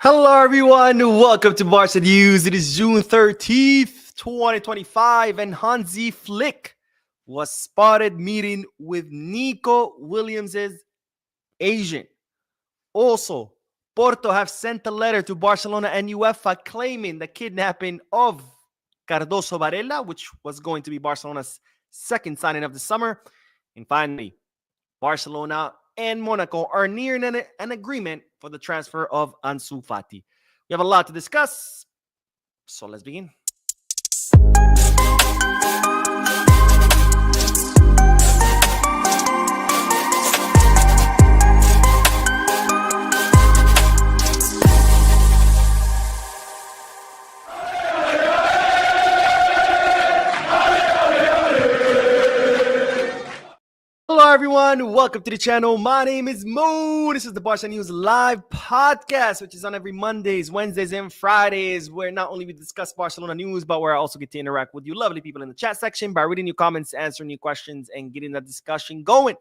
Hello, everyone. Welcome to Barca News. It is June 13th, 2025, and Hansi Flick was spotted meeting with Nico Williams' agent. Also, Porto have sent a letter to Barcelona and UEFA claiming the kidnapping of Cardoso Varela, which was going to be Barcelona's second signing of the summer. And finally, Barcelona and Monaco are nearing an agreement for the transfer of Ansu Fati. We have a lot to discuss, so let's begin. Hello, everyone. Welcome to the channel. My name is Mo. This is the Barca News live podcast, which is on every Mondays, Wednesdays, and Fridays, where not only we discuss Barcelona news, but where I also get to interact with you lovely people in the chat section by reading your comments, answering your questions, and getting the discussion going.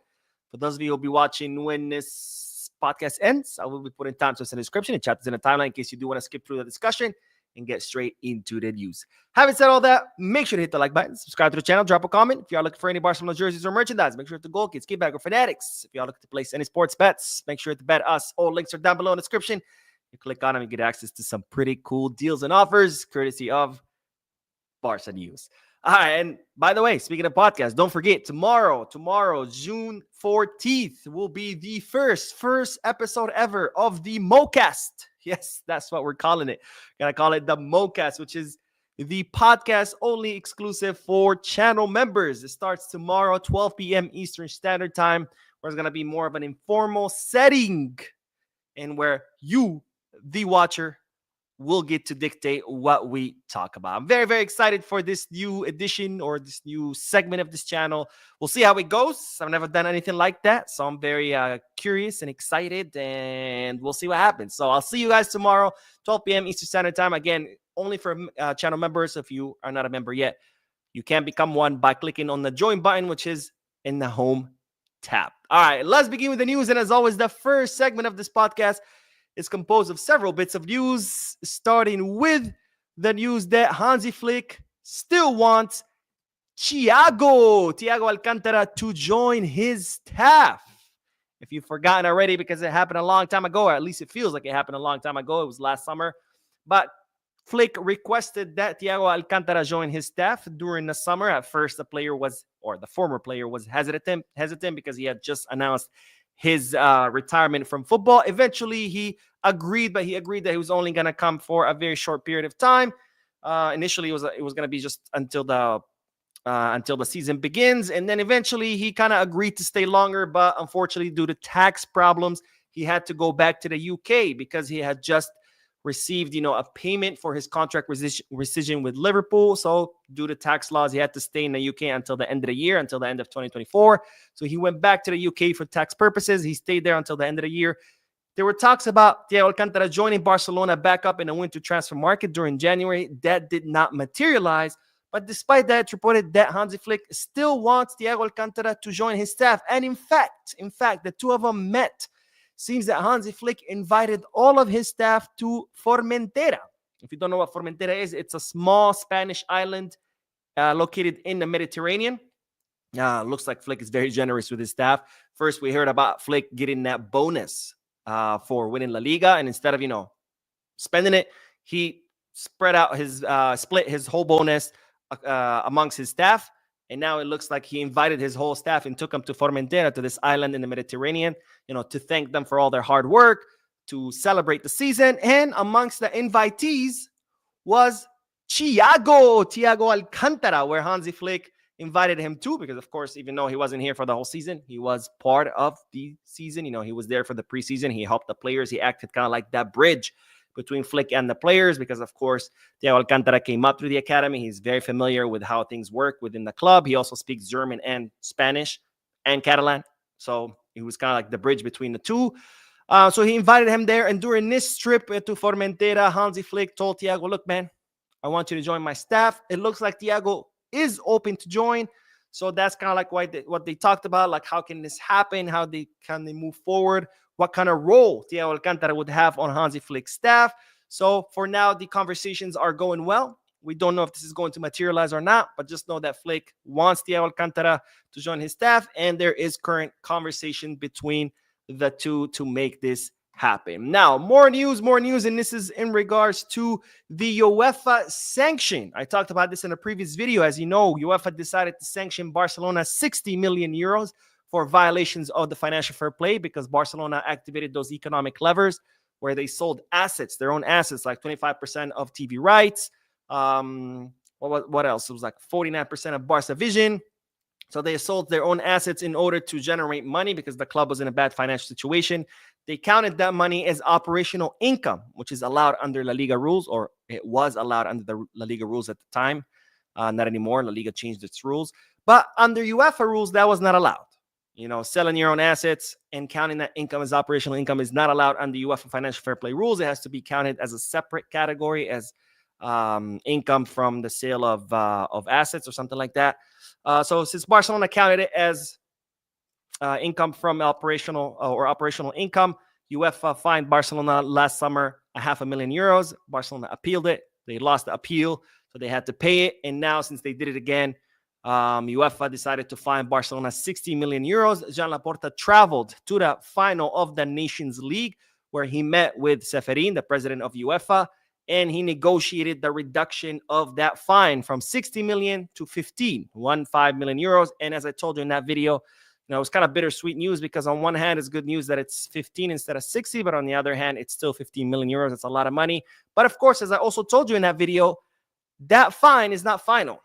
For those of you who will be watching when this podcast ends, I will be putting timestamps in the description and chapters in the timeline in case you do want to skip through the discussion and get straight into the news. Having said all that, make sure to hit the like button, subscribe to the channel, drop a comment. If you are looking for any Barcelona jerseys or merchandise, make sure to hit the Goal Kids, Kickback, or Fanatics. If you are looking to place any sports bets, make sure to bet us. All links are down below in the description. You click on them and get access to some pretty cool deals and offers, courtesy of Barca News. All right, and by the way, speaking of podcasts, don't forget, tomorrow, June 14th, will be the first episode ever of the MoCast. Yes, that's what we're calling it. Gonna call it the MoCast, which is the podcast only exclusive for channel members. It starts tomorrow, 12 p.m. Eastern Standard Time, where it's gonna be more of an informal setting and where you, the watcher, will get to dictate what we talk about. I'm very, very excited for this new edition or this new segment of this channel. We'll see how it goes. I've never done anything like that, so I'm very curious and excited, and we'll see what happens. So I'll see you guys tomorrow, 12 p.m. Eastern Standard Time. Again, only for channel members. If you are not a member yet, you can become one by clicking on the join button, which is in the home tab. All right, let's begin with the news. And as always, the first segment of this podcast is composed of several bits of news, starting with the news that Hansi Flick still wants Thiago Alcantara to join his staff. If you've forgotten already, because it happened a long time ago, or at least it feels like it happened a long time ago. It was last summer. But Flick requested that Thiago Alcantara join his staff during the summer. At first, the former player was hesitant because he had just announced his retirement from football. Eventually, he agreed, but he agreed that he was only going to come for a very short period of time. Initially, it was going to be just until the season begins, and then eventually he kind of agreed to stay longer. But unfortunately, due to tax problems, he had to go back to the UK because he had just received, a payment for his contract rescission with Liverpool. So due to tax laws, he had to stay in the UK until the end of the year, until the end of 2024. So he went back to the UK for tax purposes. He stayed there until the end of the year. There were talks about Thiago Alcantara joining Barcelona back up in the winter transfer market during January. That did not materialize. But despite that, it's reported that Hansi Flick still wants Thiago Alcantara to join his staff. And in fact, the two of them met. Seems that Hansi Flick invited all of his staff to Formentera. If you don't know what Formentera is, it's a small Spanish island located in the Mediterranean. Looks like Flick is very generous with his staff. First, we heard about Flick getting that bonus for winning La Liga, and instead of spending it, he split his whole bonus amongst his staff. And now it looks like he invited his whole staff and took them to Formentera, to this island in the Mediterranean, to thank them for all their hard work, to celebrate the season. And amongst the invitees was Thiago Alcantara, where Hansi Flick invited him to, because, of course, even though he wasn't here for the whole season, he was part of the season. He was there for the preseason. He helped the players. He acted kind of like that bridge between Flick and the players because, of course, Thiago Alcantara came up through the academy. He's very familiar with how things work within the club. He also speaks German and Spanish and Catalan. So he was kind of like the bridge between the two. So he invited him there. And during this trip to Formentera, Hansi Flick told Thiago, look, man, I want you to join my staff. It looks like Thiago is open to join. So that's kind of like what they talked about, like how can this happen? How can they move forward what kind of role Thiago Alcantara would have on Hansi Flick's staff. So for now, the conversations are going well. We don't know if this is going to materialize or not, but just know that Flick wants Thiago Alcantara to join his staff, and there is current conversation between the two to make this happen. Now, more news, and this is in regards to the UEFA sanction. I talked about this in a previous video. As you know, UEFA decided to sanction Barcelona 60 million euros for violations of the financial fair play because Barcelona activated those economic levers where they sold assets, their own assets, like 25% of TV rights. What else? It was like 49% of Barca Vision. So they sold their own assets in order to generate money because the club was in a bad financial situation. They counted that money as operational income, which is allowed under La Liga rules, or it was allowed under the La Liga rules at the time. Not anymore. La Liga changed its rules. But under UEFA rules, that was not allowed. Selling your own assets and counting that income as operational income is not allowed under UEFA financial fair play rules. It has to be counted as a separate category as income from the sale of assets or something like that. So since Barcelona counted it as income from operational income, UEFA fined Barcelona last summer €500,000. Barcelona appealed it. They lost the appeal, so they had to pay it. And now, since they did it again, UEFA decided to fine Barcelona 60 million euros. Jean Laporta traveled to the final of the Nations League, where he met with Seferin, the president of UEFA, and he negotiated the reduction of that fine from 60 million to 15 million euros. And as I told you in that video, it's kind of bittersweet news because on one hand, it's good news that it's 15 instead of 60, but on the other hand, it's still 15 million euros. It's a lot of money. But of course, as I also told you in that video, that fine is not final.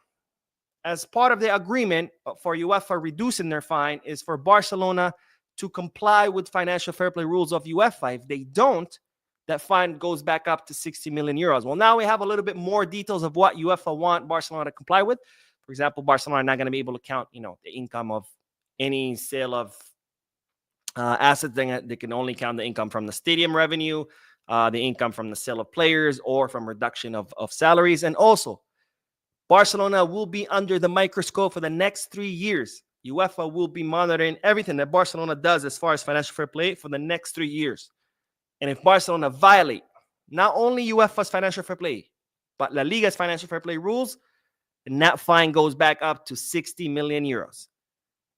As part of the agreement for UEFA reducing their fine is for Barcelona to comply with financial fair play rules of UEFA. If they don't, that fine goes back up to 60 million euros. Well, now we have a little bit more details of what UEFA want Barcelona to comply with. For example, Barcelona are not going to be able to count, the income of any sale of assets. They can only count the income from the stadium revenue, the income from the sale of players, or from reduction of salaries. And also, Barcelona will be under the microscope for the next 3 years. UEFA will be monitoring everything that Barcelona does as far as financial fair play for the next 3 years. And if Barcelona violate not only UEFA's financial fair play, but La Liga's financial fair play rules, then that fine goes back up to 60 million euros.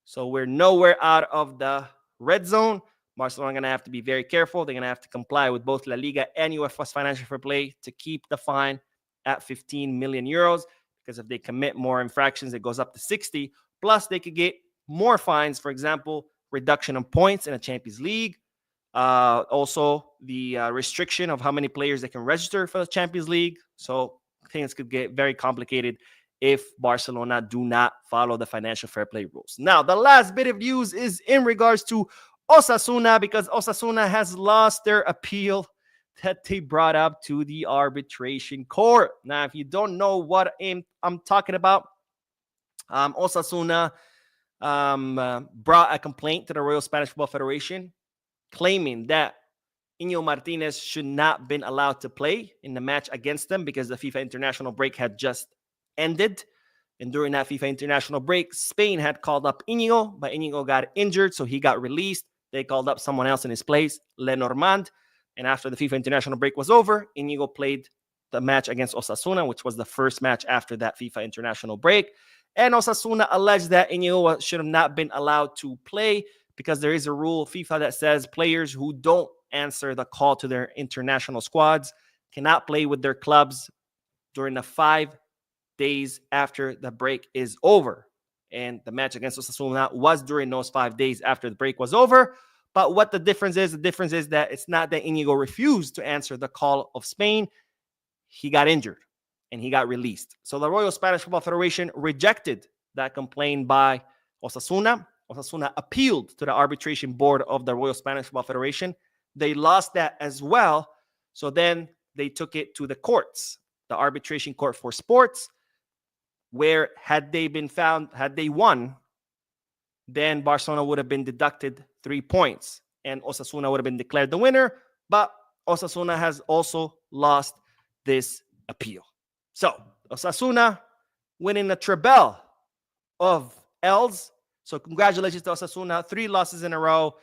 So we're nowhere out of the red zone. Barcelona are going to have to be very careful. They're going to have to comply with both La Liga and UEFA's financial fair play to keep the fine at 15 million euros. Because if they commit more infractions, it goes up to 60. Plus, they could get more fines. For example, reduction of points in a Champions League. Also, the restriction of how many players they can register for the Champions League. So things could get very complicated if Barcelona do not follow the financial fair play rules. Now, the last bit of news is in regards to Osasuna, because Osasuna has lost their appeal that they brought up to the arbitration court. Now, if you don't know what I'm talking about, Osasuna brought a complaint to the Royal Spanish Football Federation claiming that Íñigo Martínez should not have been allowed to play in the match against them because the FIFA international break had just ended. And during that FIFA international break, Spain had called up Íñigo, but Íñigo got injured, so he got released. They called up someone else in his place, Lenormand. And after the FIFA international break was over, Íñigo played the match against Osasuna, which was the first match after that FIFA international break. And Osasuna alleged that Íñigo should have not been allowed to play because there is a rule, FIFA, that says players who don't answer the call to their international squads cannot play with their clubs during the 5 days after the break is over. And the match against Osasuna was during those 5 days after the break was over. But what the difference is that it's not that Íñigo refused to answer the call of Spain. He got injured and he got released. So the Royal Spanish Football Federation rejected that complaint by Osasuna. Osasuna appealed to the arbitration board of the Royal Spanish Football Federation. They lost that as well. So then they took it to the courts, the arbitration court for sports, where had they won, then Barcelona would have been deducted 3 points and Osasuna would have been declared the winner. But Osasuna has also lost this appeal. So Osasuna winning the treble of L's. So congratulations to Osasuna. 3 losses in a row.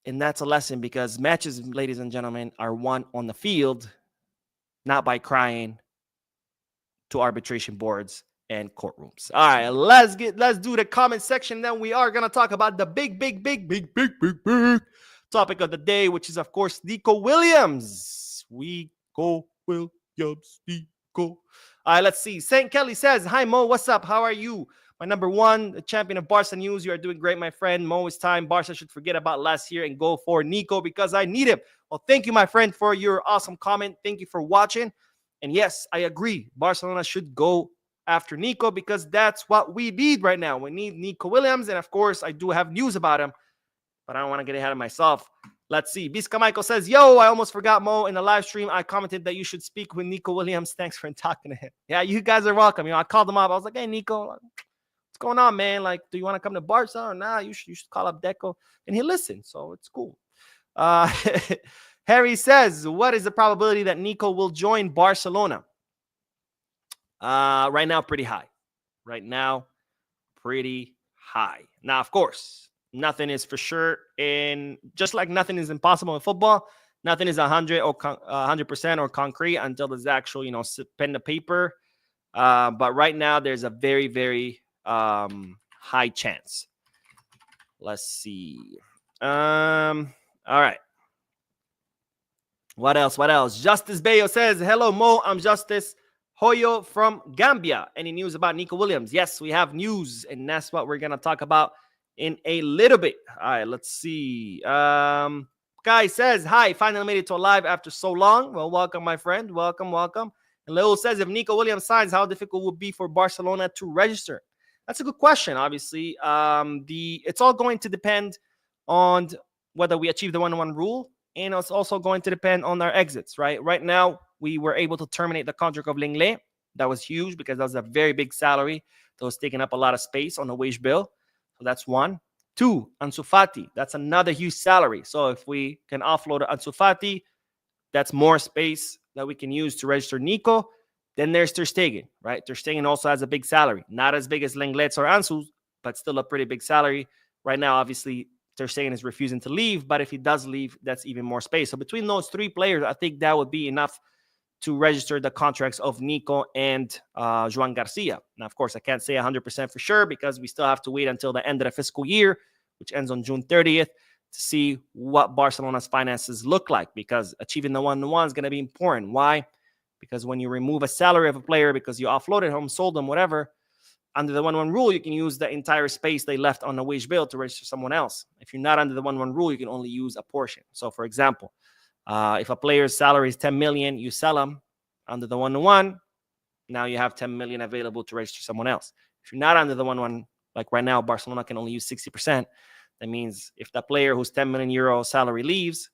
And that's a lesson because matches, ladies and gentlemen, are won on the field, not by crying to arbitration boards and courtrooms. All right, let's do the comment section. Then we are gonna talk about the big topic of the day, which is of course Nico Williams. Nico Williams, Nico. All right, let's see. St. Kelly says, "Hi Mo, what's up? How are you? My number one, the champion of Barca news. You are doing great, my friend. Mo, it's time Barca should forget about last year and go for Nico because I need him." Well, thank you, my friend, for your awesome comment. Thank you for watching. And yes, I agree. Barcelona should go after Nico because that's what we need right now. We need Nico Williams. And of course, I do have news about him, but I don't want to get ahead of myself. Let's see. Bisca Michael says, "Yo, I almost forgot, Mo. In the live stream, I commented that you should speak with Nico Williams. Thanks for talking to him." Yeah, you guys are welcome. I called him up. I was like, "Hey, Nico, what's going on, man? Like, do you want to come to Barca or nah? You should call up Deco." And he listened, so it's cool. Harry says, "What is the probability that Nico will join Barcelona?" Right now, pretty high. Now, of course, nothing is for sure. And just like nothing is impossible in football, nothing is 100% or concrete until there's actual, pen to paper. But right now, there's a very, very high chance. Let's see. All right. What else? Justice Bayo says, "Hello, Mo. I'm Justice Hoyo from Gambia. Any news about Nico Williams?" Yes, we have news, and that's what we're going to talk about in a little bit. All right, let's see. Guy says, "Hi, finally made it to a live after so long." Well, welcome, my friend. Welcome. And Leo says, "If Nico Williams signs, how difficult would it be for Barcelona to register?" That's a good question, obviously. It's all going to depend on whether we achieve the 1-1 rule. And it's also going to depend on our exits, right? Right now, we were able to terminate the contract of Lenglet. That was huge because that was a very big salary that was taking up a lot of space on the wage bill. So that's one. Two, Ansu Fati. That's another huge salary. So if we can offload Ansu Fati, that's more space that we can use to register Nico. Then there's Ter Stegen, right? Ter Stegen also has a big salary. Not as big as Lenglet's or Ansu's, but still a pretty big salary. Right now, obviously, Ter Stegen is refusing to leave, but if he does leave, that's even more space. So between those three players, I think that would be enough to register the contracts of Nico and Joan Garcia. Now, of course, I can't say 100% for sure because we still have to wait until the end of the fiscal year, which ends on June 30th, to see what Barcelona's finances look like, because achieving the 1-1 is going to be important. Why? Because when you remove a salary of a player because you offloaded him, sold him, whatever, under the 1-1 rule, you can use the entire space they left on the wage bill to register someone else. If you're not under the 1-1 rule, you can only use a portion. So, for example, if a player's salary is 10 million, you sell him under the 1-1. Now you have 10 million available to register someone else. If you're not under the 1-1, like right now, Barcelona can only use 60%. That means if the player who's 10 million euro salary leaves,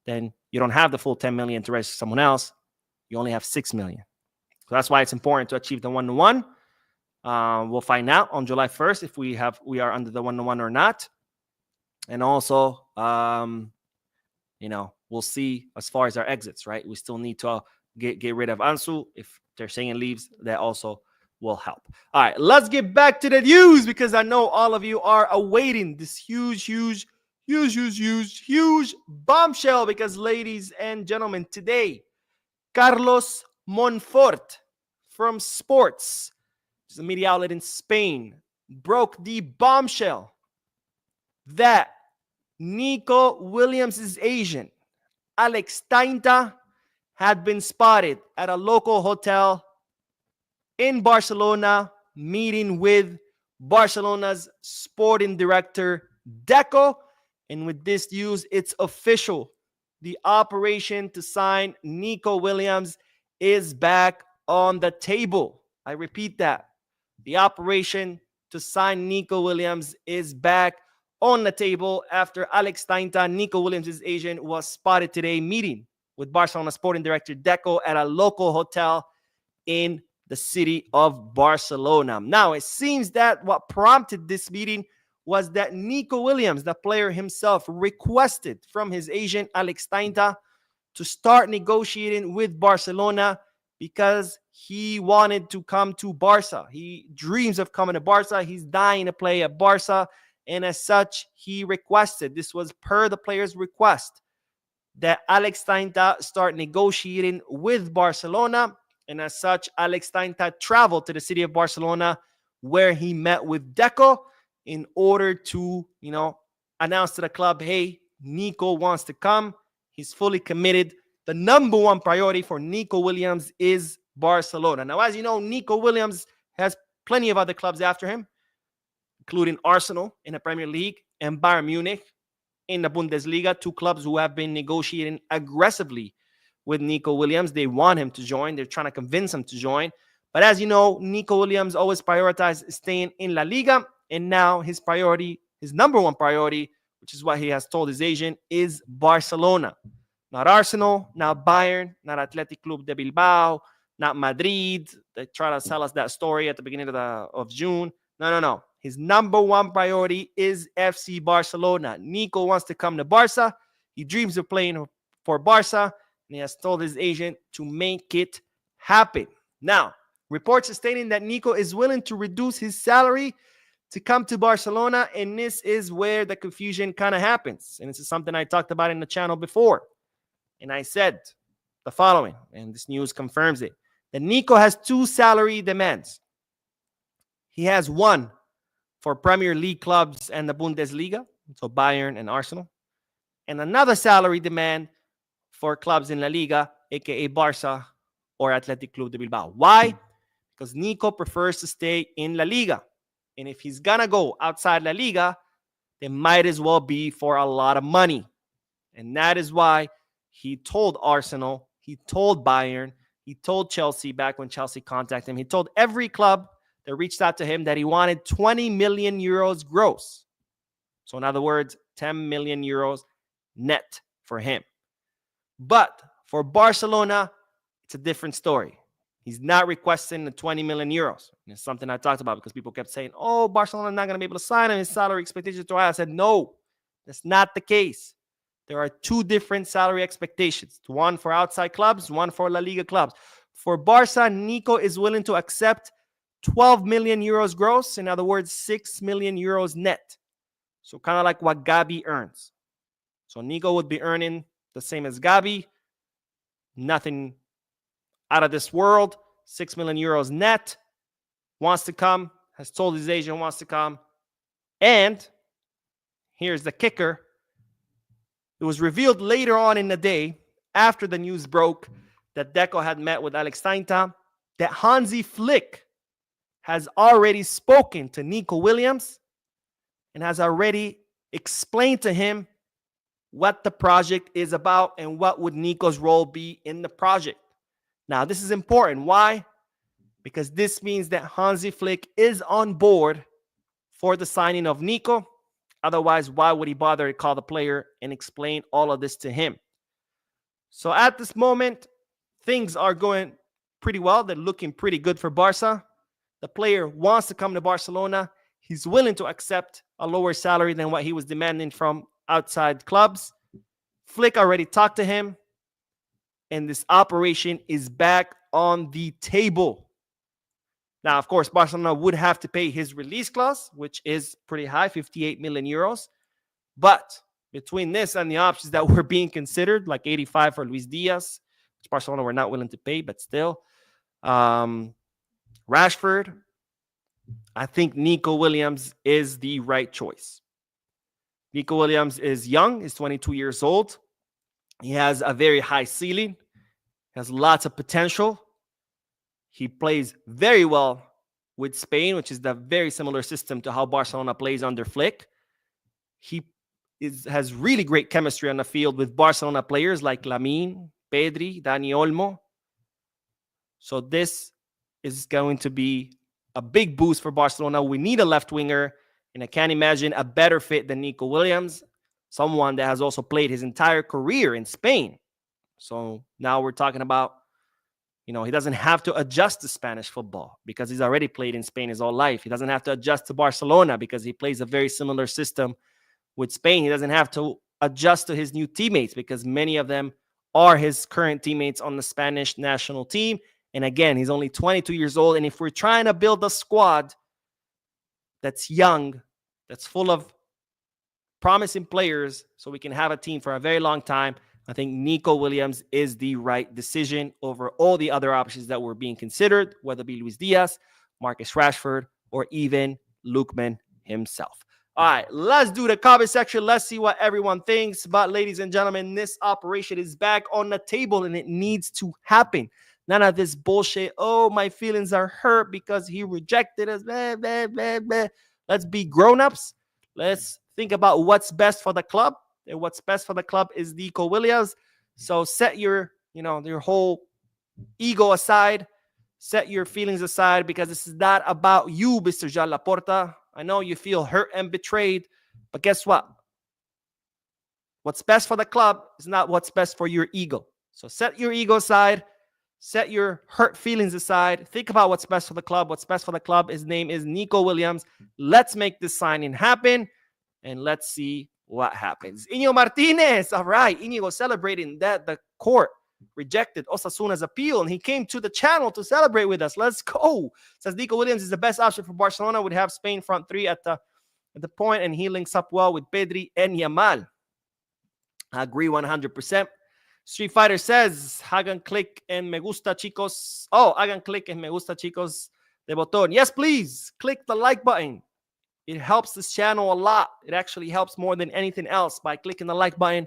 then you don't have the full 10 million to register someone else. You only have 6 million. So that's why it's important to achieve the 1-1. We'll find out on July 1st if we are under the 1-1 or not. And also, we'll see as far as our exits, right? We still need to get rid of Ansu. If Ter Stegen leaves, that also will help. All right, let's get back to the news because I know all of you are awaiting this huge bombshell because, ladies and gentlemen, today, Carlos Monfort from Sports, which is a media outlet in Spain, broke the bombshell that Nico Williams' agent, Alex Tainta, had been spotted at a local hotel in Barcelona meeting with Barcelona's sporting director, Deco. And with this news, it's official. The operation to sign Nico Williams is back on the table. I repeat that. The operation to sign Nico Williams is back on the table after Alex Tainta, Nico Williams' agent, was spotted today meeting with Barcelona sporting director Deco at a local hotel in the city of Barcelona. Now, it seems that what prompted this meeting was that Nico Williams, the player himself, requested from his agent, Alex Tainta, to start negotiating with Barcelona because he wanted to come to Barca. He dreams of coming to Barca. He's dying to play at Barca. And as such, he requested, this was per the player's request, that Alex Tainta start negotiating with Barcelona. And as such, Alex Tainta traveled to the city of Barcelona, where he met with Deco in order to, announce to the club, hey, Nico wants to come. He's fully committed. The number one priority for Nico Williams is Barcelona. Now, as you know, Nico Williams has plenty of other clubs after him, including Arsenal in the Premier League and Bayern Munich in the Bundesliga, two clubs who have been negotiating aggressively with Nico Williams. They want him to join. They're trying to convince him to join. But as you know, Nico Williams always prioritized staying in La Liga. And now his number one priority, which is what he has told his agent, is Barcelona. Not Arsenal, not Bayern, not Athletic Club de Bilbao, not Madrid. They try to sell us that story at the beginning of June. No. His number one priority is FC Barcelona. Nico wants to come to Barca. He dreams of playing for Barca, and he has told his agent to make it happen. Now, reports are stating that Nico is willing to reduce his salary to come to Barcelona, and this is where the confusion kind of happens. And this is something I talked about in the channel before. And I said the following, and this news confirms it, that Nico has two salary demands. He has one for Premier League clubs and the Bundesliga, so Bayern and Arsenal, and another salary demand for clubs in La Liga, aka Barca or Athletic Club de Bilbao. Why? Because Nico prefers to stay in La Liga. And if he's going to go outside La Liga, it might as well be for a lot of money. And that is why he told Arsenal, he told Bayern, he told Chelsea back when Chelsea contacted him. He told every club that reached out to him that he wanted 20 million euros gross. So in other words, 10 million euros net for him. But for Barcelona, it's a different story. He's not requesting the 20 million euros. And it's something I talked about because people kept saying, oh, Barcelona not going to be able to sign him. His salary expectations are too high. I said, no, that's not the case. There are two different salary expectations. One for outside clubs, one for La Liga clubs. For Barca, Nico is willing to accept 12 million euros gross. In other words, 6 million euros net. So kind of like what Gabi earns. So Nico would be earning the same as Gabi. Nothing out of this world. 6 million euros net. Wants to come. Has told his agent wants to come. And here's the kicker. It was revealed later on in the day, after the news broke, that Deco had met with Alex Tainta, that Hansi Flick has already spoken to Nico Williams and has already explained to him what the project is about and what would Nico's role be in the project. Now, this is important. Why? Because this means that Hansi Flick is on board for the signing of Nico. Otherwise, why would he bother to call the player and explain all of this to him? So at this moment, things are going pretty well. They're looking pretty good for Barca. The player wants to come to Barcelona. He's willing to accept a lower salary than what he was demanding from outside clubs. Flick already talked to him, and this operation is back on the table. Now, of course, Barcelona would have to pay his release clause, which is pretty high, 58 million euros. But between this and the options that were being considered, like 85 for Luis Diaz, which Barcelona were not willing to pay, but still, Rashford, I think Nico Williams is the right choice. Nico Williams is young, is 22 years old. He has a very high ceiling, has lots of potential. He plays very well with Spain, which is the very similar system to how Barcelona plays under Flick. He has really great chemistry on the field with Barcelona players like Lamine, Pedri, Dani Olmo. So this is going to be a big boost for Barcelona. We need a left winger, and I can't imagine a better fit than Nico Williams, someone that has also played his entire career in Spain. So now we're talking about, he doesn't have to adjust to Spanish football because he's already played in Spain his whole life. He doesn't have to adjust to Barcelona because he plays a very similar system with Spain. He doesn't have to adjust to his new teammates because many of them are his current teammates on the Spanish national team. And again, he's only 22 years old. And if we're trying to build a squad that's young, that's full of promising players so we can have a team for a very long time. I think Nico Williams is the right decision over all the other options that were being considered, whether it be Luis Diaz, Marcus Rashford, or even Lookman himself. All right, let's do the comment section. Let's see what everyone thinks. But ladies and gentlemen, this operation is back on the table and it needs to happen. None of this bullshit. Oh, my feelings are hurt because he rejected us. Blah, blah, blah, blah. Let's be grown-ups. Let's think about what's best for the club. And what's best for the club is Nico Williams. So set your whole ego aside. Set your feelings aside because this is not about you, Mr. Jean Laporta. I know you feel hurt and betrayed, but guess what? What's best for the club is not what's best for your ego. So set your ego aside. Set your hurt feelings aside. Think about what's best for the club. What's best for the club, his name is Nico Williams. Let's make this signing happen, and let's see what happens. Iñigo Martinez. All right. Iñigo celebrating that the court rejected Osasuna's appeal, and he came to the channel to celebrate with us. Let's go. Says Nico Williams is the best option for Barcelona. Would have Spain front three at the point, and he links up well with Pedri and Yamal. I agree 100%. Street Fighter says, hagan click en me gusta, chicos. Oh, hagan click en me gusta, chicos, de botón. Yes, please. Click the like button. It helps this channel a lot. It actually helps more than anything else. By clicking the like button,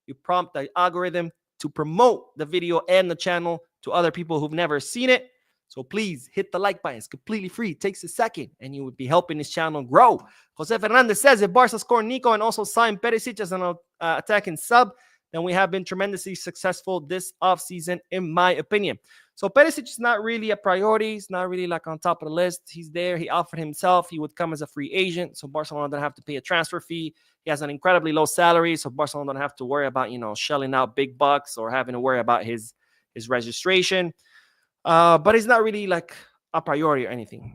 you prompt the algorithm to promote the video and the channel to other people who've never seen it. So please hit the like button. It's completely free. It takes a second, and you would be helping this channel grow. Jose Fernandez says, if Barca score Nico and also sign Perisic as an attacking sub, then we have been tremendously successful this offseason, in my opinion. So Perisic is not really a priority. He's not really like on top of the list. He's there. He offered himself. He would come as a free agent, so Barcelona don't have to pay a transfer fee. He has an incredibly low salary, so Barcelona don't have to worry about, shelling out big bucks or having to worry about his registration. But he's not really like a priority or anything.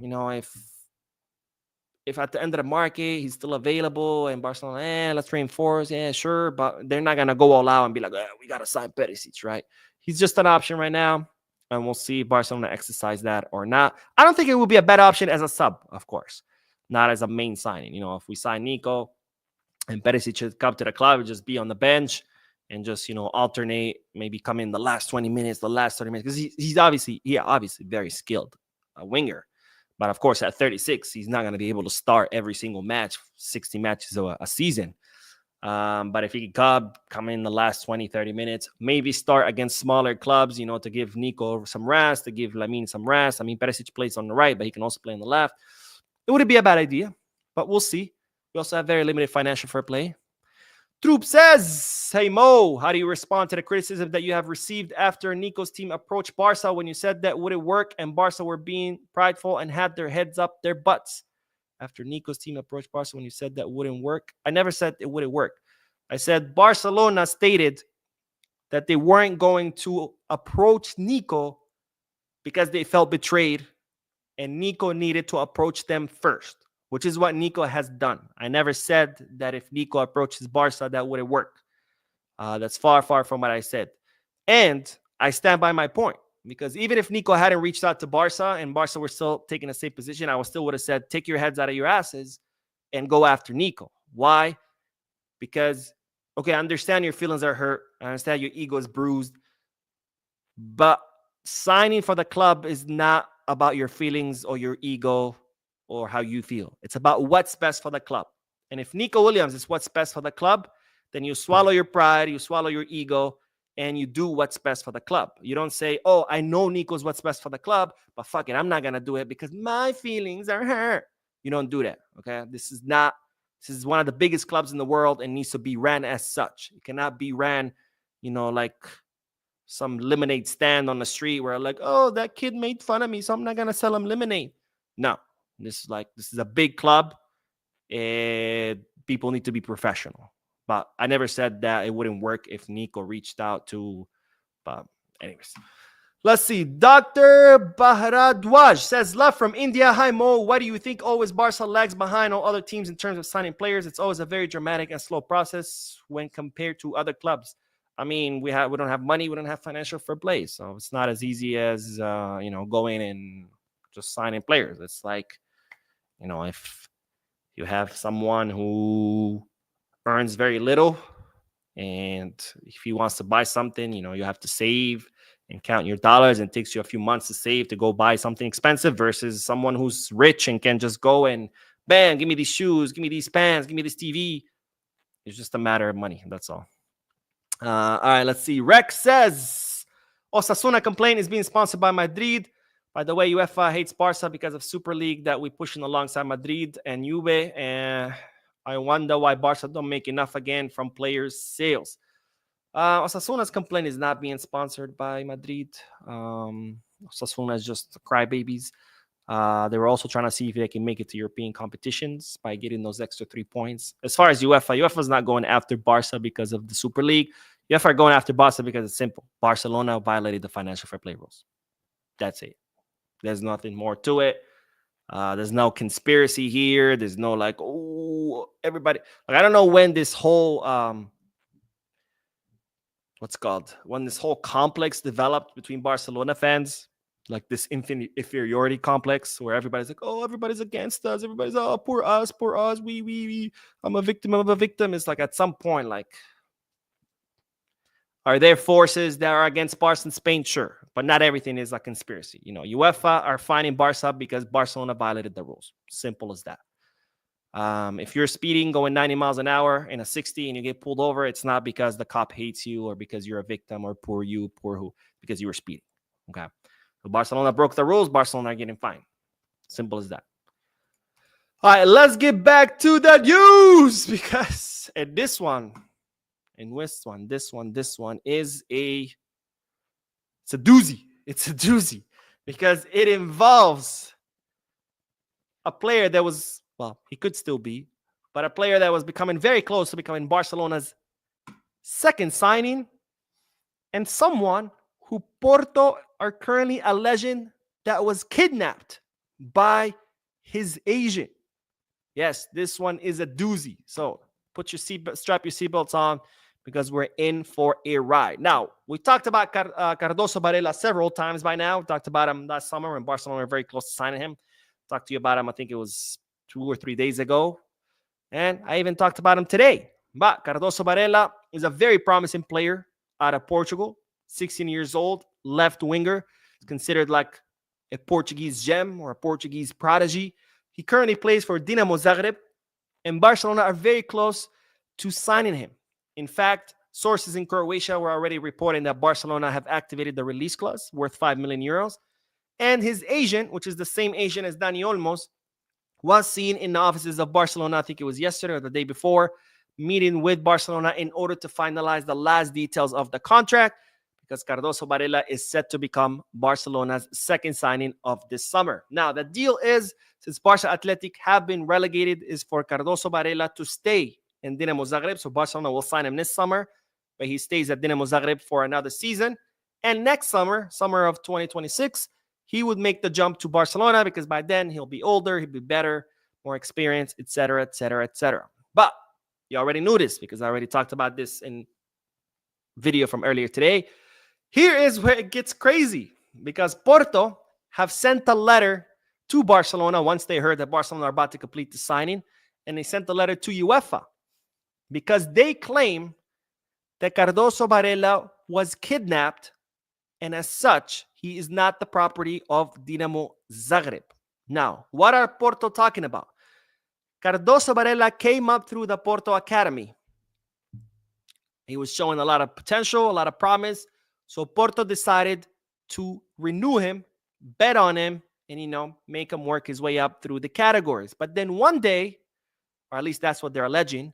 If at the end of the market he's still available and Barcelona, let's reinforce, sure, but they're not gonna go all out and be like, we gotta sign Perisic, right? He's just an option right now, and we'll see if Barcelona exercise that or not. I don't think it would be a bad option as a sub, of course, not as a main signing. If we sign Nico and Perisic should come to the club and just be on the bench and just alternate, maybe come in the last 20 minutes, the last 30 minutes, because he's obviously very skilled, a winger. But of course, at 36, he's not going to be able to start every single match, 60 matches a season. But if he could come in the last 20, 30 minutes, maybe start against smaller clubs, to give Nico some rest, to give Lamine some rest. I mean, Perisic plays on the right, but he can also play on the left. It wouldn't be a bad idea, but we'll see. We also have very limited financial fair play. Troop says, hey Mo, how do you respond to the criticism that you have received after Nico's team approached Barca when you said that wouldn't work and Barca were being prideful and had their heads up their butts? After Nico's team approached Barca when you said that wouldn't work? I never said it wouldn't work. I said Barcelona stated that they weren't going to approach Nico because they felt betrayed and Nico needed to approach them first, which is what Nico has done. I never said that if Nico approaches Barca, that wouldn't work. That's far, far from what I said. And I stand by my point, because even if Nico hadn't reached out to Barca and Barca were still taking the same position, I still would have said, take your heads out of your asses and go after Nico. Why? Because, okay, I understand your feelings are hurt. I understand your ego is bruised. But signing for the club is not about your feelings or your ego or how you feel. It's about what's best for the club. And if Nico Williams is what's best for the club, then you swallow your pride, you swallow your ego, and you do what's best for the club. You don't say, oh, I know Nico's what's best for the club, but fuck it, I'm not going to do it because my feelings are hurt. You don't do that, okay? This is one of the biggest clubs in the world and needs to be ran as such. It cannot be ran, like some lemonade stand on the street where like, oh, that kid made fun of me, so I'm not going to sell him lemonade. No. This is a big club, and people need to be professional. But I never said that it wouldn't work if Nico reached out to. But anyways, let's see. Dr. Bharadwaj says, love from India. Hi Mo, why do you think always Barca lags behind all other teams in terms of signing players? It's always a very dramatic and slow process when compared to other clubs. I mean, we don't have money, we don't have financial fair play, so it's not as easy as going and just signing players. It's like, if you have someone who earns very little. And if he wants to buy something, you have to save and count your dollars, and it takes you a few months to save to go buy something expensive versus someone who's rich and can just go and bam, give me these shoes, give me these pants, give me this TV. It's just a matter of money. That's all. All right, let's see. Rex says Osasuna complaint is being sponsored by Madrid. By the way, UEFA hates Barca because of Super League that we pushing alongside Madrid and Juve. And I wonder why Barca don't make enough again from players' sales. Osasuna's complaint is not being sponsored by Madrid. Osasuna is just crybabies. They were also trying to see if they can make it to European competitions by getting those extra 3 points. As far as UEFA is not going after Barca because of the Super League. UEFA are going after Barca because it's simple. Barcelona violated the financial fair play rules. That's it. There's nothing more to it. There's no conspiracy here. There's no like, oh, everybody. Like, I don't know when this whole when this whole complex developed between Barcelona fans, like this inferiority complex where everybody's like, oh, everybody's against us. Everybody's, oh, poor us. We. I'm a victim of a victim. It's like at some point, like, are there forces that are against Barca in Spain? Sure. But not everything is a conspiracy. UEFA are fining Barca because Barcelona violated the rules. Simple as that. If you're speeding going 90 miles an hour in a 60 and you get pulled over, it's not because the cop hates you or because you're a victim or poor who, because you were speeding. Okay. So Barcelona broke the rules. Barcelona are getting fined. Simple as that. All right, let's get back to the news because this one is it's a doozy. It's a doozy because it involves a player that was, well, he could still be, but a player that was becoming very close to becoming Barcelona's second signing, and someone who Porto are currently alleging that was kidnapped by his agent. Yes, this one is a doozy. So strap your seatbelts on because we're in for a ride. Now, we talked about Cardoso Varela several times by now. We talked about him last summer when Barcelona were very close to signing him. Talked to you about him, I think it was 2 or 3 days ago. And I even talked about him today. But Cardoso Varela is a very promising player out of Portugal, 16 years old, left winger. He's considered like a Portuguese gem or a Portuguese prodigy. He currently plays for Dinamo Zagreb, and Barcelona are very close to signing him. In fact, sources in Croatia were already reporting that Barcelona have activated the release clause worth 5 million euros. And his agent, which is the same agent as Dani Olmos, was seen in the offices of Barcelona, I think it was yesterday or the day before, meeting with Barcelona in order to finalize the last details of the contract, because Cardoso Varela is set to become Barcelona's second signing of this summer. Now, the deal is, since Barca Athletic have been relegated, is for Cardoso Varela to stay in Dinamo Zagreb. So Barcelona will sign him this summer, but he stays at Dinamo Zagreb for another season. And next summer of 2026, he would make the jump to Barcelona because by then he'll be older, he'll be better, more experienced, etc., etc., etc. But you already knew this because I already talked about this in video from earlier today. Here is where it gets crazy because Porto have sent a letter to Barcelona once they heard that Barcelona are about to complete the signing, and they sent a letter to UEFA because they claim that Cardoso Varela was kidnapped, and as such, he is not the property of Dinamo Zagreb. Now, what are Porto talking about? Cardoso Varela came up through the Porto Academy. He was showing a lot of potential, a lot of promise. So Porto decided to renew him, bet on him, and, make him work his way up through the categories. But then one day, or at least that's what they're alleging,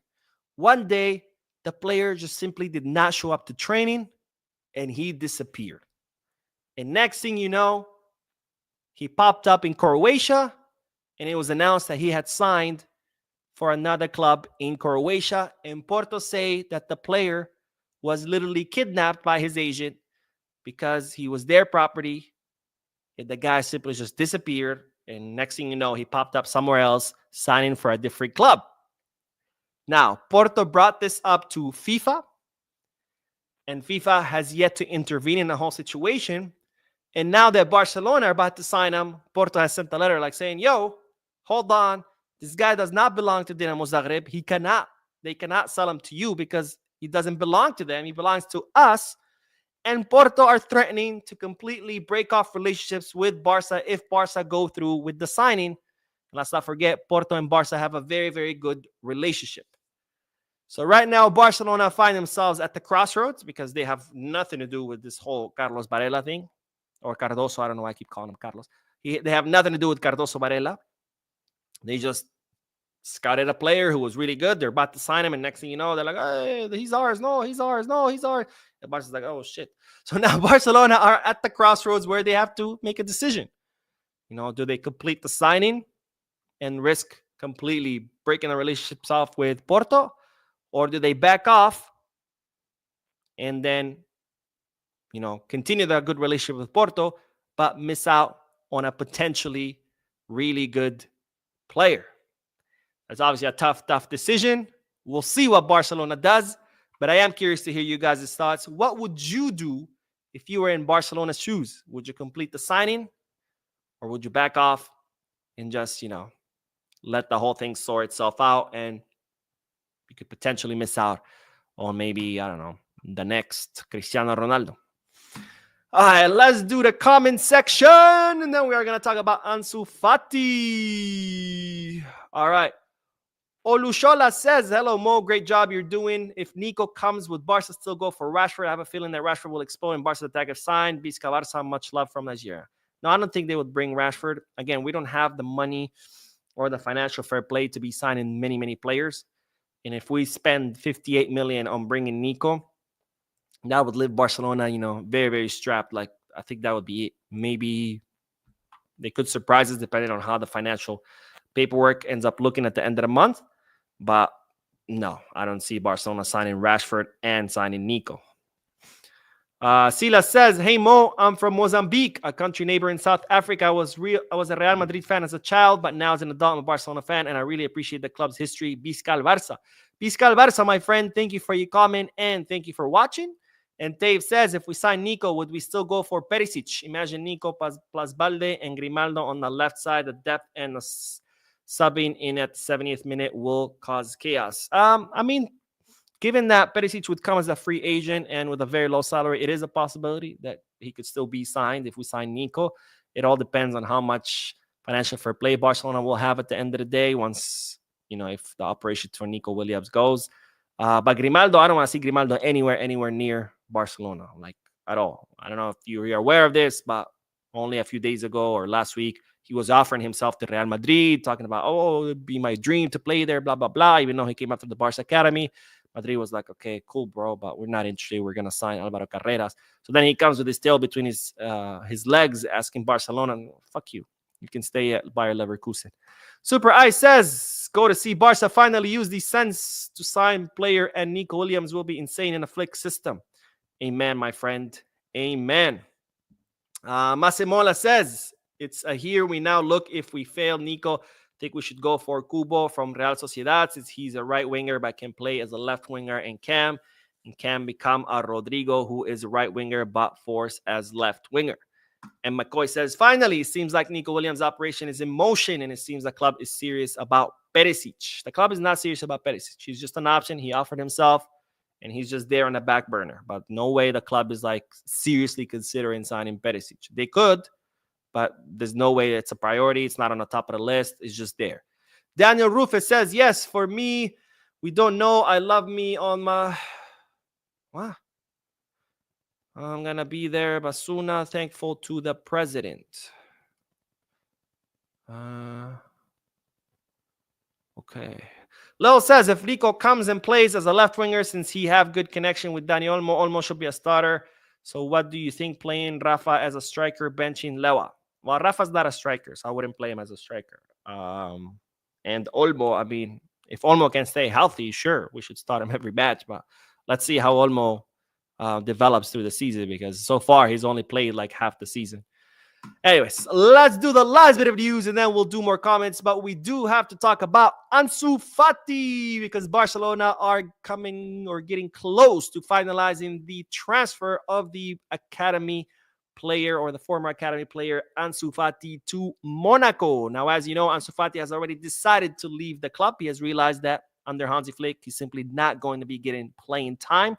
one day the player just simply did not show up to training and he disappeared. And next thing you know, he popped up in Croatia and it was announced that he had signed for another club in Croatia. And Porto say that the player was literally kidnapped by his agent because he was their property. And the guy simply just disappeared. And next thing you know, he popped up somewhere else, signing for a different club. Now, Porto brought this up to FIFA. And FIFA has yet to intervene in the whole situation. And now that Barcelona are about to sign him, Porto has sent a letter like saying, yo, hold on. This guy does not belong to Dinamo Zagreb. they cannot sell him to you because he doesn't belong to them. He belongs to us. And Porto are threatening to completely break off relationships with Barca if Barca go through with the signing. Let's not forget, Porto and Barca have a very, very good relationship. So right now, Barcelona find themselves at the crossroads because they have nothing to do with this whole Carlos Varela thing. Or Cardoso, I don't know why I keep calling him Carlos. They have nothing to do with Cardoso Varela. They just scouted a player who was really good. They're about to sign him, and next thing you know, they're like, hey, he's ours. No, he's ours. No, he's ours. And Barca's like, oh, shit. So now Barcelona are at the crossroads where they have to make a decision. Do they complete the signing and risk completely breaking the relationships off with Porto? Or do they back off and then, continue that good relationship with Porto, but miss out on a potentially really good player? That's obviously a tough decision. We'll see what Barcelona does, but I am curious to hear you guys' thoughts. What would you do if you were in Barcelona's shoes? Would you complete the signing, or would you back off and just, let the whole thing sort itself out, and you could potentially miss out on maybe, I don't know, the next Cristiano Ronaldo? All right, let's do the comment section, and then we are going to talk about Ansu Fati. All right. Olushola says, hello, Mo. Great job you're doing. If Nico comes, would Barca still go for Rashford? I have a feeling that Rashford will explode and Barca's attack if signed. Bisca Barca, much love from Nigeria. No, I don't think they would bring Rashford. Again, we don't have the money or the financial fair play to be signing many, many players. And if we spend 58 million on bringing Nico, that would leave Barcelona, very, very strapped. Like, I think that would be it. Maybe they could surprise us depending on how the financial paperwork ends up looking at the end of the month. But no, I don't see Barcelona signing Rashford and signing Nico. Sila says, hey, Mo, I'm from Mozambique, a country neighbor in South Africa. I was a Real Madrid fan as a child, but now as an adult, I'm a Barcelona fan, and I really appreciate the club's history. Biscal Barça. Biscal Barça, my friend. Thank you for your comment, and thank you for watching. And Dave says, if we sign Nico, would we still go for Perisic? Imagine Nico plus Balde and Grimaldo on the left side. The depth and the subbing in at the 70th minute will cause chaos. I mean, given that Perisic would come as a free agent and with a very low salary, it is a possibility that he could still be signed if we sign Nico. It all depends on how much financial fair play Barcelona will have at the end of the day once, if the operation for Nico Williams goes. But Grimaldo, I don't want to see Grimaldo anywhere near Barcelona, like at all. I don't know if you're aware of this, but only a few days ago or last week, he was offering himself to Real Madrid, talking about, it'd be my dream to play there, blah, blah, blah, even though he came out from the Barca Academy. Madrid was like, okay, cool, bro, but we're not interested. We're going to sign Alvaro Carreras. So then he comes with his tail between his legs, asking Barcelona, fuck you. You can stay at Bayer Leverkusen. Super Ice says, go to see Barca finally use these cents to sign player, and Nico Williams will be insane in a flick system. Amen, my friend. Amen. Masimola says, it's a here we now look. If we fail Nico, I think we should go for Kubo from Real Sociedad, since he's a right winger but can play as a left winger and can become a Rodrigo, who is a right winger but force as left winger. And McCoy says, finally, it seems like Nico Williams' operation is in motion, and it seems the club is serious about Perisic. The club is not serious about Perisic. He's just an option. He offered himself, and he's just there on the back burner. But no way the club is seriously considering signing Perisic. They could, but there's no way it's a priority. It's not on the top of the list. It's just there. Daniel Rufus says, yes, for me, we don't know. I love me on my... What? I'm going to be there. Basuna, thankful to the president. Okay. Lil says, if Nico comes and plays as a left winger, since he have good connection with Dani Olmo should be a starter. So what do you think playing Rafa as a striker, benching Lewa? Well, Rafa's not a striker, so I wouldn't play him as a striker. And Olmo, I mean, if Olmo can stay healthy, sure, we should start him every match. But let's see how Olmo develops through the season, because so far he's only played half the season. Anyways, let's do the last bit of news and then we'll do more comments. But we do have to talk about Ansu Fati, because Barcelona are coming or getting close to finalizing the transfer of the academy player, or the former academy player Ansu Fati, to Monaco. Now, as you know, Ansu Fati has already decided to leave the club. He has realized that under Hansi Flick. He's simply not going to be getting playing time.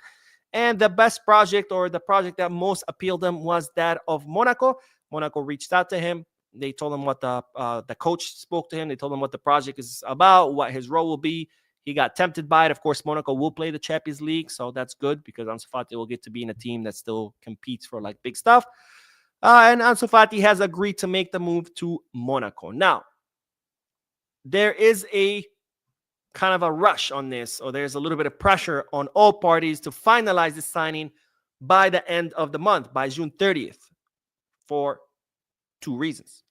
And the best project, or the project that most appealed him, was that of Monaco. Monaco reached out to him. They told him what the coach spoke to him. They told him what the project is about, what his role will be. He got tempted by it. Of course, Monaco will play the Champions League, so that's good because Ansu Fati will get to be in a team that still competes for like big stuff. And Ansu Fati has agreed to make the move to Monaco. Now, there is a kind of a rush on this, or there's a little bit of pressure on all parties to finalize the signing by the end of the month, by June 30th, for two reasons.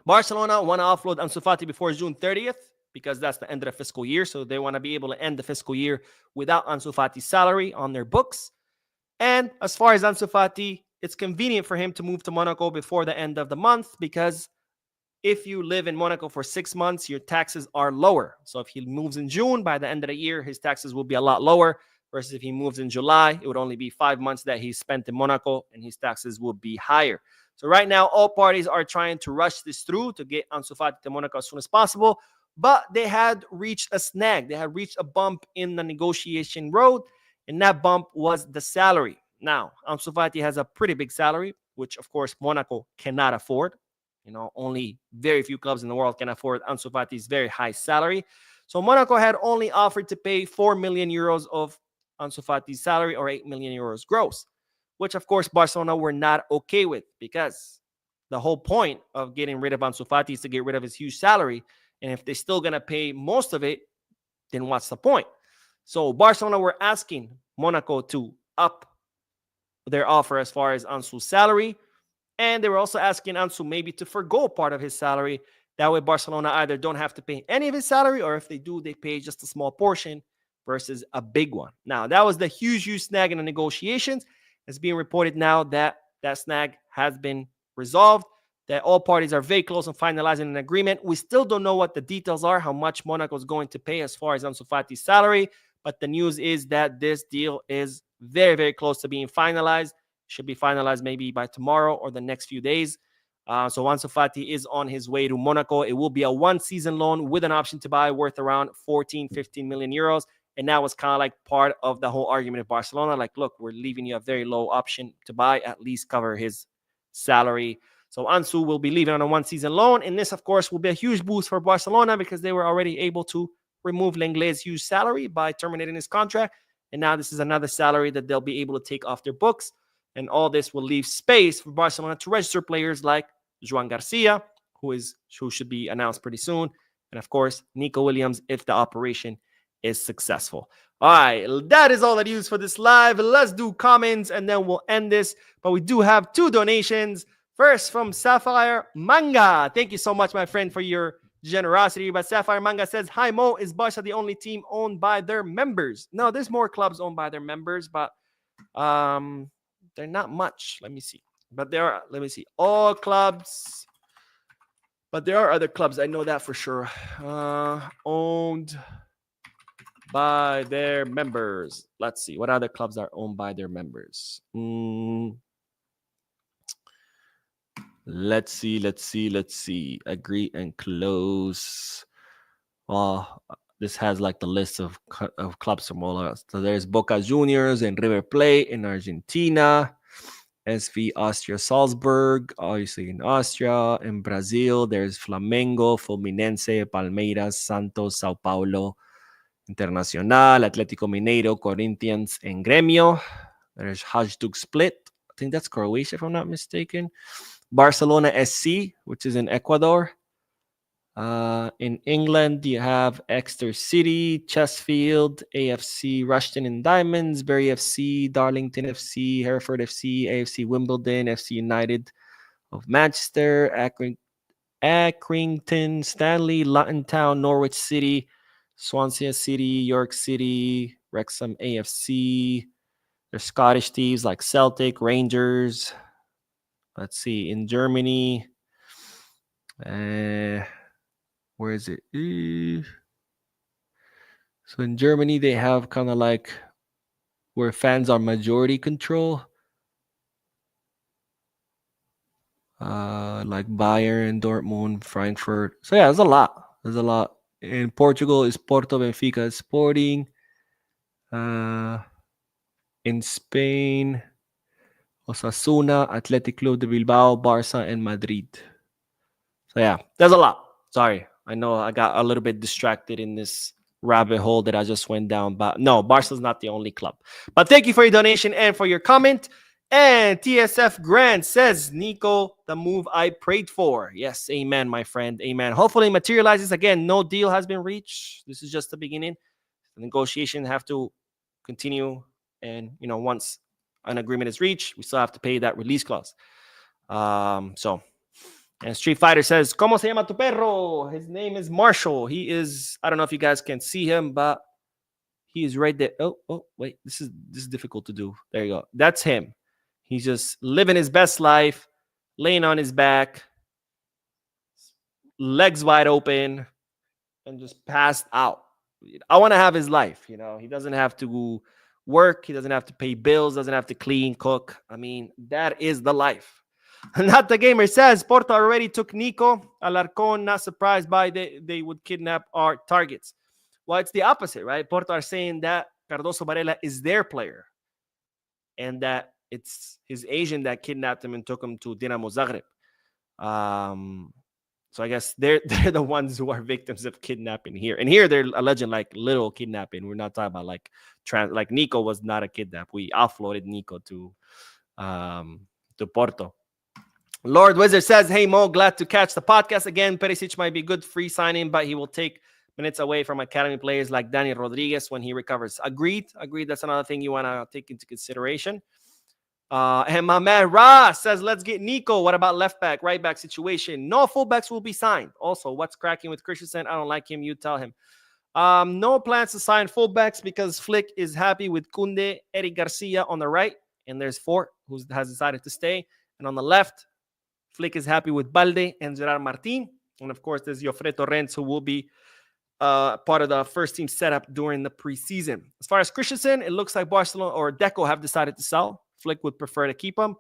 Barcelona want to offload Ansu Fati before June 30th because that's the end of the fiscal year, so they want to be able to end the fiscal year without Ansu Fati's salary on their books. And as far as Ansu Fati, it's convenient for him to move to Monaco before the end of the month because if you live in Monaco for 6 months, your taxes are lower. So if he moves in June, by the end of the year, his taxes will be a lot lower. Versus if he moves in July, it would only be 5 months that he spent in Monaco and his taxes will be higher. So right now, all parties are trying to rush this through to get Ansu Fati to Monaco as soon as possible. But they had reached a snag. They had reached a bump in the negotiation road, and that bump was the salary. Now, Ansu Fati has a pretty big salary, which, of course, Monaco cannot afford. Only very few clubs in the world can afford Ansu Fati's very high salary. So Monaco had only offered to pay 4 million euros of Ansu Fati's salary, or 8 million euros gross, which, of course, Barcelona were not okay with because the whole point of getting rid of Ansu Fati is to get rid of his huge salary. And if they're still going to pay most of it, then what's the point? So Barcelona were asking Monaco to up their offer as far as Ansu's salary. And they were also asking Ansu maybe to forgo part of his salary. That way Barcelona either don't have to pay any of his salary, or if they do, they pay just a small portion versus a big one. Now, that was the huge snag in the negotiations. It's being reported now that that snag has been resolved, that all parties are very close on finalizing an agreement. We still don't know what the details are, how much Monaco is going to pay as far as Ansu Fati's salary, but the news is that this deal is very, very close to being finalized. Should be finalized maybe by tomorrow or the next few days. So Ansu Fati is on his way to Monaco. It will be a one-season loan with an option to buy worth around 14, 15 million euros. And that was kind of like part of the whole argument of Barcelona. Like, look, we're leaving you a very low option to buy, at least cover his salary. So Ansu will be leaving on a one-season loan. And this, of course, will be a huge boost for Barcelona because they were already able to remove Lenglet's huge salary by terminating his contract. And now this is another salary that they'll be able to take off their books. And all this will leave space for Barcelona to register players like Joan Garcia, who should be announced pretty soon. And, of course, Nico Williams if the operation is successful. All right, that is all the news for this live. Let's do comments, and then we'll end this. But we do have two donations. First, from Sapphire Manga. Thank you so much, my friend, for your generosity. But Sapphire Manga says, hi, Mo, is Barca the only team owned by their members? No, there's more clubs owned by their members, but they're not much. Let me see. But there are, all clubs. But there are other clubs. I know that for sure. Owned by their members. Let's see. What other clubs are owned by their members? Let's see. Agree and close. This has like the list of clubs from all of us. So there's Boca Juniors and River Plate in Argentina. SV Austria Salzburg, obviously in Austria. In Brazil, there's Flamengo, Fluminense, Palmeiras, Santos, Sao Paulo, Internacional, Atlético Mineiro, Corinthians, and Gremio. There's Hajduk Split. I think that's Croatia, if I'm not mistaken. Barcelona SC, which is in Ecuador. In England, you have Exeter City, Chesterfield, AFC, Rushden and Diamonds, Bury FC, Darlington FC, Hereford FC, AFC Wimbledon, FC United of Manchester, Accrington, Stanley, Luton Town, Norwich City, Swansea City, York City, Wrexham AFC. There's Scottish teams like Celtic, Rangers. Let's see, in Germany, where is it? So in Germany, they have kind of like where fans are majority control. Like Bayern, Dortmund, Frankfurt. So yeah, there's a lot. In Portugal is Porto, Benfica, Sporting. In Spain, Osasuna, Athletic Club de Bilbao, Barca, and Madrid. So yeah, there's a lot. Sorry, I know I got a little bit distracted in this rabbit hole that I just went down. But no, Barca's not the only club. But thank you for your donation and for your comment. And TSF Grant says, Nico, the move I prayed for. Yes, amen, my friend. Amen. Hopefully it materializes. Again, no deal has been reached. This is just the beginning. The negotiations have to continue. And, once an agreement is reached, we still have to pay that release clause. And Street Fighter says, ¿Cómo se llama tu perro? His name is Marshall. He is, I don't know if you guys can see him, but he is right there. Oh, wait. This is difficult to do. There you go. That's him. He's just living his best life, laying on his back, legs wide open, and just passed out. I want to have his life. He doesn't have to work. He doesn't have to pay bills, doesn't have to clean, cook. I mean, that is the life. Not the Gamer says, Porto already took Nico. Alarcon, not surprised by they would kidnap our targets. Well, it's the opposite, right? Porto are saying that Cardoso Varela is their player and that it's his agent that kidnapped him and took him to Dinamo Zagreb. So I guess they're the ones who are victims of kidnapping here. And here they're alleging like little kidnapping. We're not talking about like Nico was not a kidnap. We offloaded Nico to Porto. Lord Wizard says, hey, Mo, glad to catch the podcast again. Perisic might be good free signing, but he will take minutes away from academy players like Dani Rodriguez when he recovers. Agreed. That's another thing you want to take into consideration. And my man Ra says, let's get Nico. What about left back, right back situation? No fullbacks will be signed. Also, what's cracking with Christensen? I don't like him. You tell him. No plans to sign fullbacks because Flick is happy with Kunde, Eric Garcia on the right, and there's Fort who has decided to stay. And on the left, Flick is happy with Balde and Gerard Martin. And of course, there's Jofre Torrents, who will be part of the first team setup during the preseason. As far as Christensen, it looks like Barcelona or Deco have decided to sell. Flick would prefer to keep him.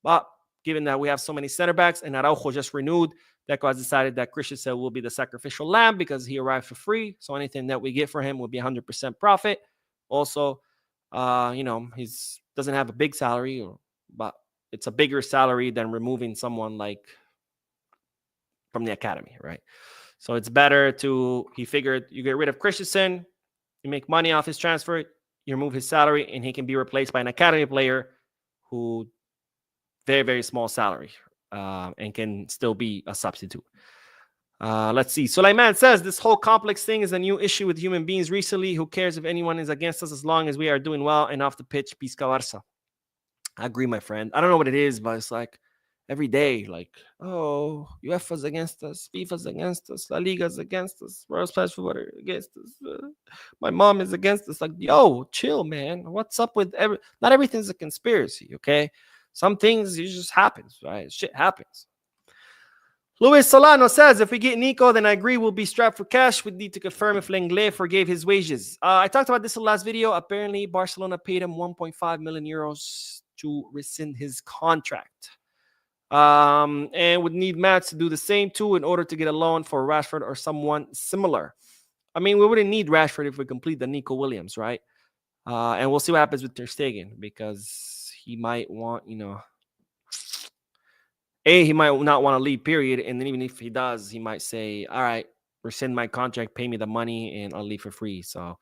But given that we have so many center backs and Araujo just renewed, Deco has decided that Christensen will be the sacrificial lamb because he arrived for free. So anything that we get for him will be 100% profit. Also, he doesn't have a big salary, but it's a bigger salary than removing someone like from the academy, right? So it's better he figured you get rid of Christensen, you make money off his transfer, you remove his salary, and he can be replaced by an academy player who very, very small salary and can still be a substitute. Let's see. Sulaiman says, this whole complex thing is a new issue with human beings recently. Who cares if anyone is against us as long as we are doing well and off the pitch? Pisca Barça. I agree, my friend. I don't know what it is, but it's like every day, like, oh, UEFA's against us, FIFA's against us, La Liga's against us, World Splash Football against us, my mom is against us. Like, yo, chill, man. What's up with not everything's a conspiracy, okay? Some things, it just happens, right? Shit happens. Luis Solano says, if we get Nico, then I agree we'll be strapped for cash. We need to confirm if Lenglet forgave his wages. I talked about this in the last video. Apparently, Barcelona paid him 1.5 million euros to rescind his contract. And would need Matt to do the same too in order to get a loan for Rashford or someone similar. I mean, we wouldn't need Rashford if we complete the Nico Williams, right? And we'll see what happens with Ter Stegen because he might want, he might not want to leave, period. And then even if he does, he might say, all right, rescind my contract, pay me the money, and I'll leave for free. So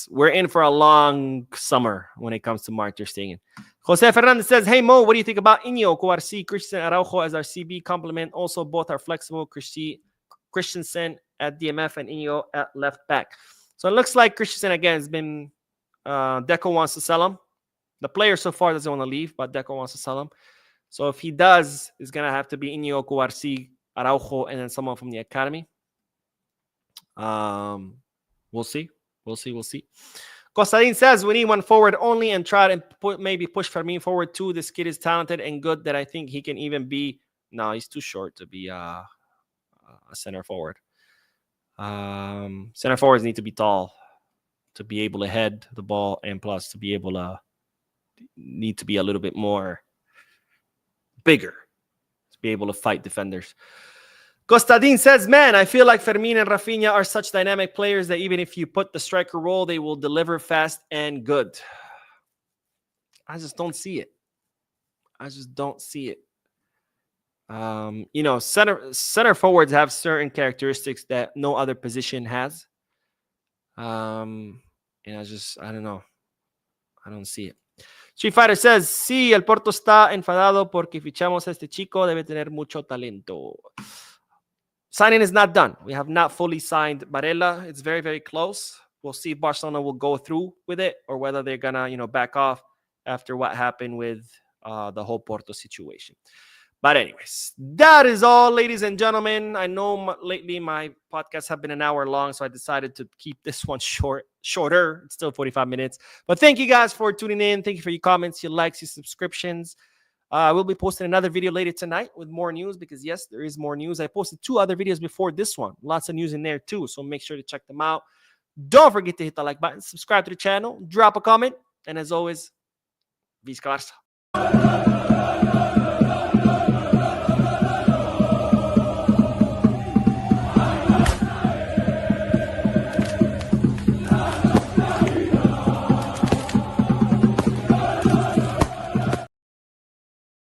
we're in for a long summer when it comes to Mark Ter Stegen. Jose Fernandez says, hey, Mo, what do you think about Iñigo, Cubarsí, Christian Araujo as our CB complement? Also, both are flexible. Christensen at DMF and Iñigo at left back. So it looks like Christensen, again, has been Deco wants to sell him. The player so far doesn't want to leave, but Deco wants to sell him. So if he does, it's going to have to be Iñigo, Cubarsí, Araujo, and then someone from the academy. We'll see. Costadin says, we need one forward only and try to maybe push Fermin forward too. This kid is talented and good that I think he can even be. No, he's too short to be a center forward. Center forwards need to be tall to be able to head the ball, and plus to be able to need to be a little bit more bigger to be able to fight defenders. Costadin says, man, I feel like Fermin and Rafinha are such dynamic players that even if you put the striker role, they will deliver fast and good. I just don't see it. Center forwards have certain characteristics that no other position has. And I don't know. I don't see it. Street Fighter says, sí, el Porto está enfadado porque fichamos a este chico, debe tener mucho talento. Signing is not done. We have not fully signed Varela. It's very, very close. We'll see if Barcelona will go through with it or whether they're going to, back off after what happened with the whole Porto situation. But anyways, that is all, ladies and gentlemen. I know lately my podcasts have been an hour long, so I decided to keep this one shorter. It's still 45 minutes. But thank you guys for tuning in. Thank you for your comments, your likes, your subscriptions. We'll be posting another video later tonight with more news because, yes, there is more news. I posted 2 other videos before this one. Lots of news in there, too, so make sure to check them out. Don't forget to hit the like button, subscribe to the channel, drop a comment, and as always, Visca Barça.